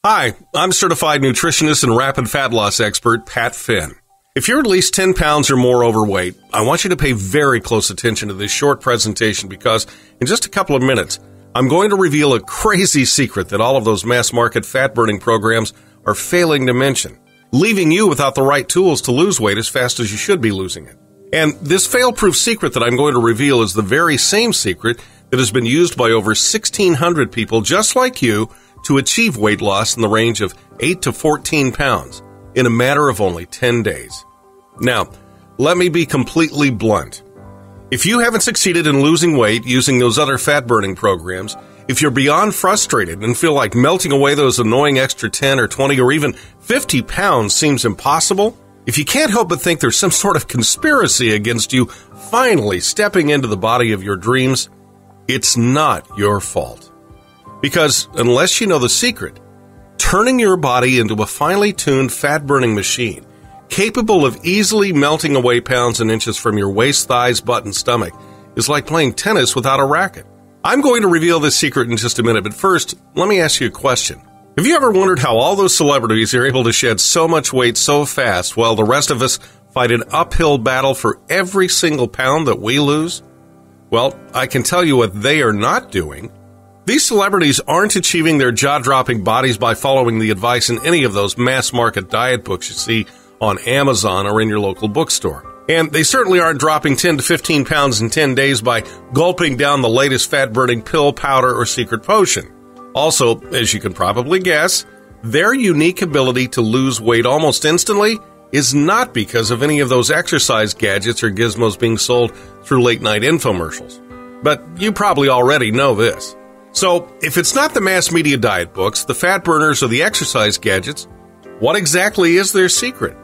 Hi, I'm certified nutritionist and rapid fat loss expert Pat Finn. If you're at least 10 pounds or more overweight, I want you to pay very close attention to this short presentation because in just a couple of minutes, I'm going to reveal a crazy secret that all of those mass market fat burning programs are failing to mention, leaving you without the right tools to lose weight as fast as you should be losing it. And this fail-proof secret that I'm going to reveal is the very same secret that has been used by over 1,600 people just like you to achieve weight loss in the range of 8 to 14 pounds in a matter of only 10 days. Now, let me be completely blunt. If you haven't succeeded in losing weight using those other fat-burning programs, if you're beyond frustrated and feel like melting away those annoying extra 10 or 20 or even 50 pounds seems impossible, if you can't help but think there's some sort of conspiracy against you finally stepping into the body of your dreams, it's not your fault. Because unless you know the secret, turning your body into a finely tuned fat-burning machine capable of easily melting away pounds and inches from your waist, thighs, butt, and stomach is like playing tennis without a racket. I'm going to reveal this secret in just a minute, but first, let me ask you a question. Have you ever wondered how all those celebrities are able to shed so much weight so fast while the rest of us fight an uphill battle for every single pound that we lose? Well, I can tell you what they are not doing. These celebrities aren't achieving their jaw-dropping bodies by following the advice in any of those mass-market diet books you see on Amazon or in your local bookstore. And they certainly aren't dropping 10 to 15 pounds in 10 days by gulping down the latest fat-burning pill, powder, or secret potion. Also, as you can probably guess, their unique ability to lose weight almost instantly is not because of any of those exercise gadgets or gizmos being sold through late-night infomercials. But you probably already know this. So, if it's not the mass media diet books, the fat burners, or the exercise gadgets, what exactly is their secret?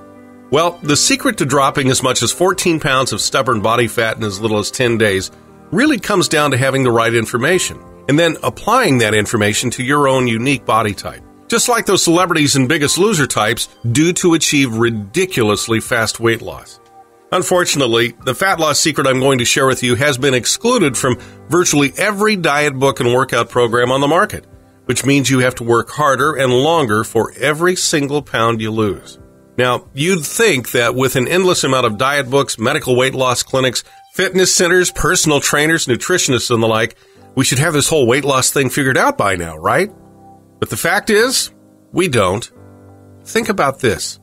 Well, the secret to dropping as much as 14 pounds of stubborn body fat in as little as 10 days really comes down to having the right information, and then applying that information to your own unique body type. Just like those celebrities and Biggest Loser types do to achieve ridiculously fast weight loss. Unfortunately, the fat loss secret I'm going to share with you has been excluded from virtually every diet book and workout program on the market, which means you have to work harder and longer for every single pound you lose. Now, you'd think that with an endless amount of diet books, medical weight loss clinics, fitness centers, personal trainers, nutritionists, and the like, we should have this whole weight loss thing figured out by now, right? But the fact is, we don't. Think about this.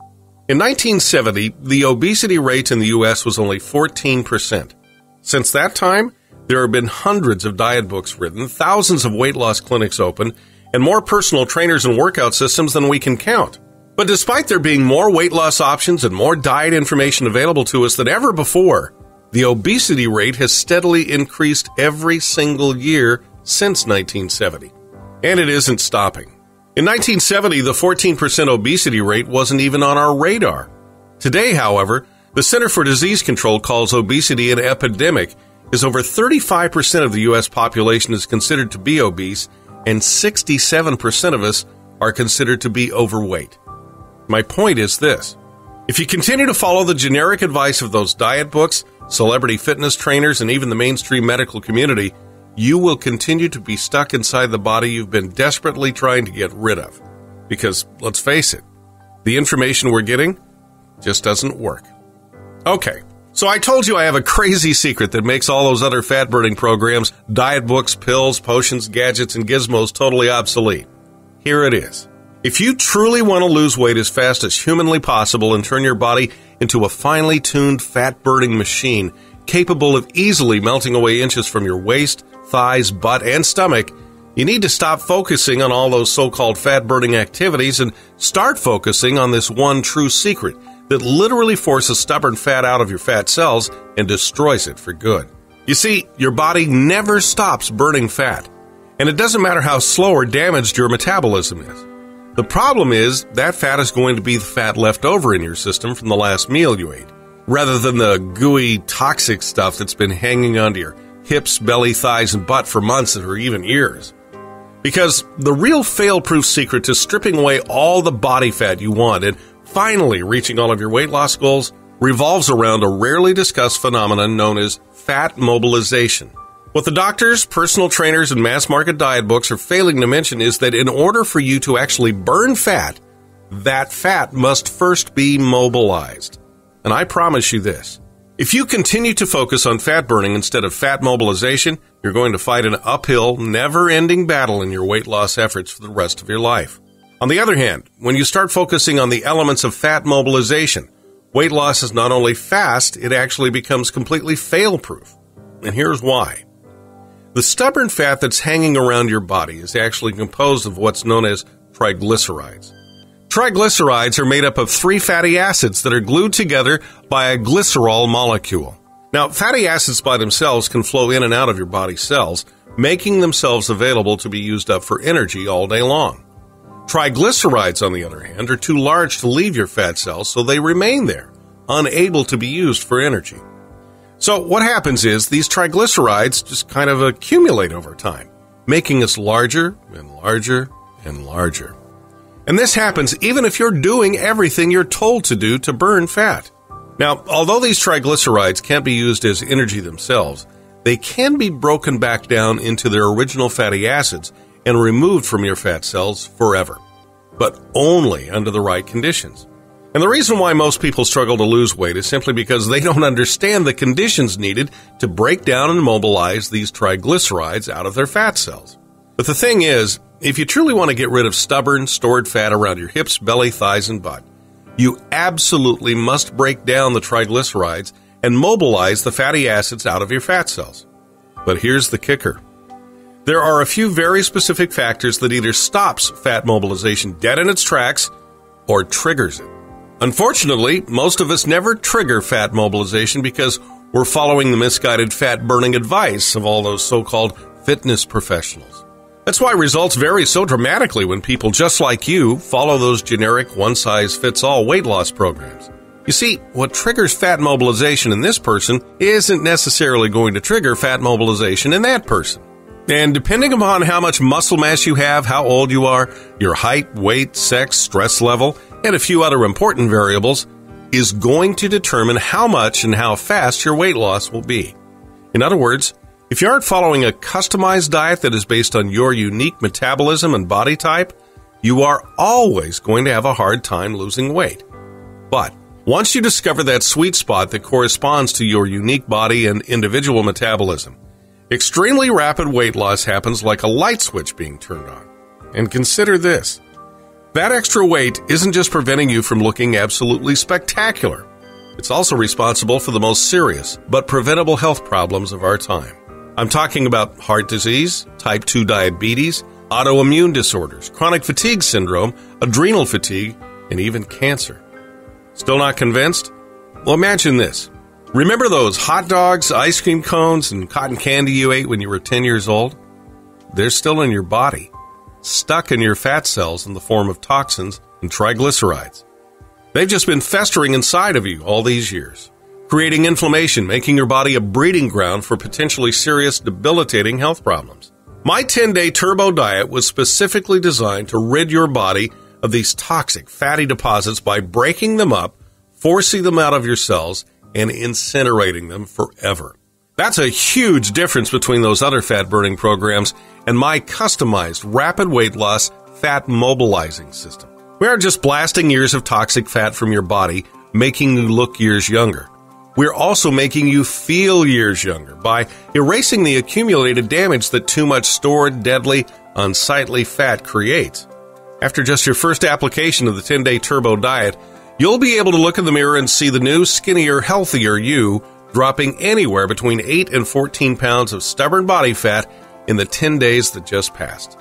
In 1970, the obesity rate in the U.S. was only 14%. Since that time, there have been hundreds of diet books written, thousands of weight loss clinics open, and more personal trainers and workout systems than we can count. But despite there being more weight loss options and more diet information available to us than ever before, the obesity rate has steadily increased every single year since 1970. And it isn't stopping. In 1970, the 14% obesity rate wasn't even on our radar. Today, however, the Center for Disease Control calls obesity an epidemic, as over 35% of the U.S. population is considered to be obese, and 67% of us are considered to be overweight. My point is this. If you continue to follow the generic advice of those diet books, celebrity fitness trainers, and even the mainstream medical community, you will continue to be stuck inside the body you've been desperately trying to get rid of. Because, let's face it, the information we're getting just doesn't work. Okay, so I told you I have a crazy secret that makes all those other fat-burning programs, diet books, pills, potions, gadgets, and gizmos totally obsolete. Here it is. If you truly want to lose weight as fast as humanly possible and turn your body into a finely tuned fat-burning machine capable of easily melting away inches from your waist, thighs, butt, and stomach, you need to stop focusing on all those so-called fat-burning activities and start focusing on this one true secret that literally forces stubborn fat out of your fat cells and destroys it for good. You see, your body never stops burning fat, and it doesn't matter how slow or damaged your metabolism is. The problem is that fat is going to be the fat left over in your system from the last meal you ate, rather than the gooey, toxic stuff that's been hanging onto your hips, belly, thighs, and butt for months or even years. Because the real fail-proof secret to stripping away all the body fat you want and finally reaching all of your weight loss goals revolves around a rarely discussed phenomenon known as fat mobilization. What the doctors, personal trainers, and mass market diet books are failing to mention is that in order for you to actually burn fat, that fat must first be mobilized. And I promise you this. If you continue to focus on fat burning instead of fat mobilization, you're going to fight an uphill, never-ending battle in your weight loss efforts for the rest of your life. On the other hand, when you start focusing on the elements of fat mobilization, weight loss is not only fast, it actually becomes completely fail-proof. And here's why. The stubborn fat that's hanging around your body is actually composed of what's known as triglycerides. Triglycerides are made up of 3 fatty acids that are glued together by a glycerol molecule. Now, fatty acids by themselves can flow in and out of your body cells, making themselves available to be used up for energy all day long. Triglycerides, on the other hand, are too large to leave your fat cells, so they remain there, unable to be used for energy. So what happens is these triglycerides just kind of accumulate over time, making us larger and larger and larger. And this happens even if you're doing everything you're told to do to burn fat. Now, although these triglycerides can't be used as energy themselves, they can be broken back down into their original fatty acids and removed from your fat cells forever, but only under the right conditions. And the reason why most people struggle to lose weight is simply because they don't understand the conditions needed to break down and mobilize these triglycerides out of their fat cells. But the thing is, if you truly want to get rid of stubborn, stored fat around your hips, belly, thighs, and butt, you absolutely must break down the triglycerides and mobilize the fatty acids out of your fat cells. But here's the kicker. There are a few very specific factors that either stops fat mobilization dead in its tracks or triggers it. Unfortunately, most of us never trigger fat mobilization because we're following the misguided fat-burning advice of all those so-called fitness professionals. That's why results vary so dramatically when people just like you follow those generic one-size-fits-all weight loss programs. You see, what triggers fat mobilization in this person isn't necessarily going to trigger fat mobilization in that person. And depending upon how much muscle mass you have, how old you are, your height, weight, sex, stress level, and a few other important variables, is going to determine how much and how fast your weight loss will be. In other words, if you aren't following a customized diet that is based on your unique metabolism and body type, you are always going to have a hard time losing weight. But once you discover that sweet spot that corresponds to your unique body and individual metabolism, extremely rapid weight loss happens like a light switch being turned on. And consider this. That extra weight isn't just preventing you from looking absolutely spectacular. It's also responsible for the most serious but preventable health problems of our time. I'm talking about heart disease, type 2 diabetes, autoimmune disorders, chronic fatigue syndrome, adrenal fatigue, and even cancer. Still not convinced? Well, imagine this. Remember those hot dogs, ice cream cones, and cotton candy you ate when you were 10 years old? They're still in your body, stuck in your fat cells in the form of toxins and triglycerides. They've just been festering inside of you all these years, creating inflammation, making your body a breeding ground for potentially serious, debilitating health problems. My 10-day turbo diet was specifically designed to rid your body of these toxic fatty deposits by breaking them up, forcing them out of your cells, and incinerating them forever. That's a huge difference between those other fat-burning programs and my customized rapid weight loss fat mobilizing system. We aren't just blasting years of toxic fat from your body, making you look years younger. We're also making you feel years younger by erasing the accumulated damage that too much stored, deadly, unsightly fat creates. After just your first application of the 10-day turbo diet, you'll be able to look in the mirror and see the new, skinnier, healthier you dropping anywhere between 8 and 14 pounds of stubborn body fat in the 10 days that just passed.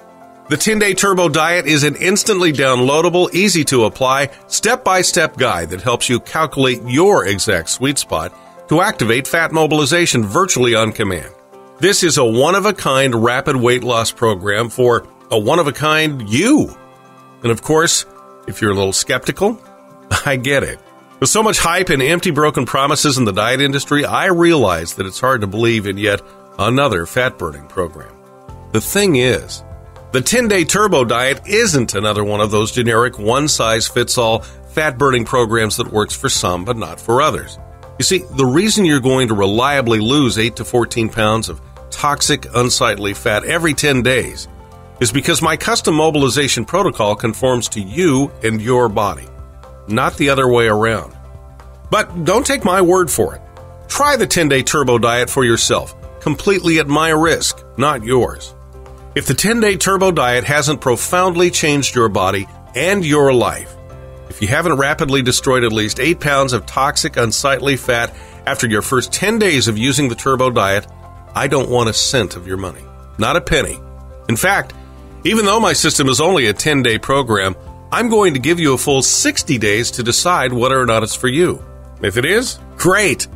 The 10-day turbo diet is an instantly downloadable, easy-to-apply, step-by-step guide that helps you calculate your exact sweet spot to activate fat mobilization virtually on command. This is a one-of-a-kind rapid weight loss program for a one-of-a-kind you. And of course, if you're a little skeptical, I get it. With so much hype and empty broken promises in the diet industry, I realize that it's hard to believe in yet another fat-burning program. The thing is, the 10-day turbo diet isn't another one of those generic one-size-fits-all fat-burning programs that works for some but not for others. You see, the reason you're going to reliably lose 8 to 14 pounds of toxic, unsightly fat every 10 days is because my custom mobilization protocol conforms to you and your body, not the other way around. But don't take my word for it. Try the 10-day turbo diet for yourself, completely at my risk, not yours. If the 10-day turbo diet hasn't profoundly changed your body and your life, if you haven't rapidly destroyed at least 8 pounds of toxic, unsightly fat after your first 10 days of using the turbo diet, I don't want a cent of your money, not a penny. In fact, even though my system is only a 10-day program, I'm going to give you a full 60 days to decide whether or not it's for you. If it is, great!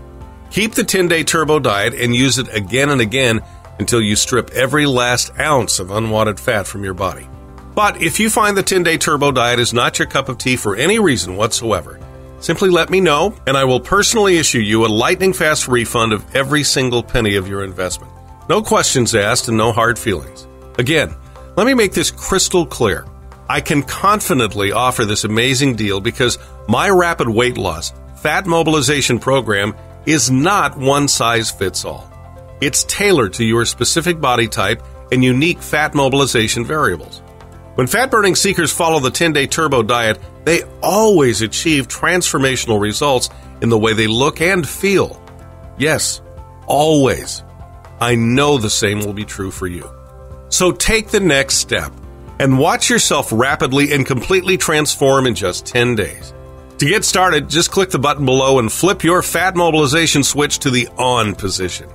Keep the 10-day turbo diet and use it again and again until you strip every last ounce of unwanted fat from your body. But if you find the 10-day turbo diet is not your cup of tea for any reason whatsoever, simply let me know and I will personally issue you a lightning-fast refund of every single penny of your investment. No questions asked and no hard feelings. Again, let me make this crystal clear. I can confidently offer this amazing deal because my rapid weight loss, fat mobilization program is not one size fits all. It's tailored to your specific body type and unique fat mobilization variables. When fat-burning seekers follow the 10-day turbo diet, they always achieve transformational results in the way they look and feel. Yes, always. I know the same will be true for you. So take the next step and watch yourself rapidly and completely transform in just 10 days. To get started, just click the button below and flip your fat mobilization switch to the on position.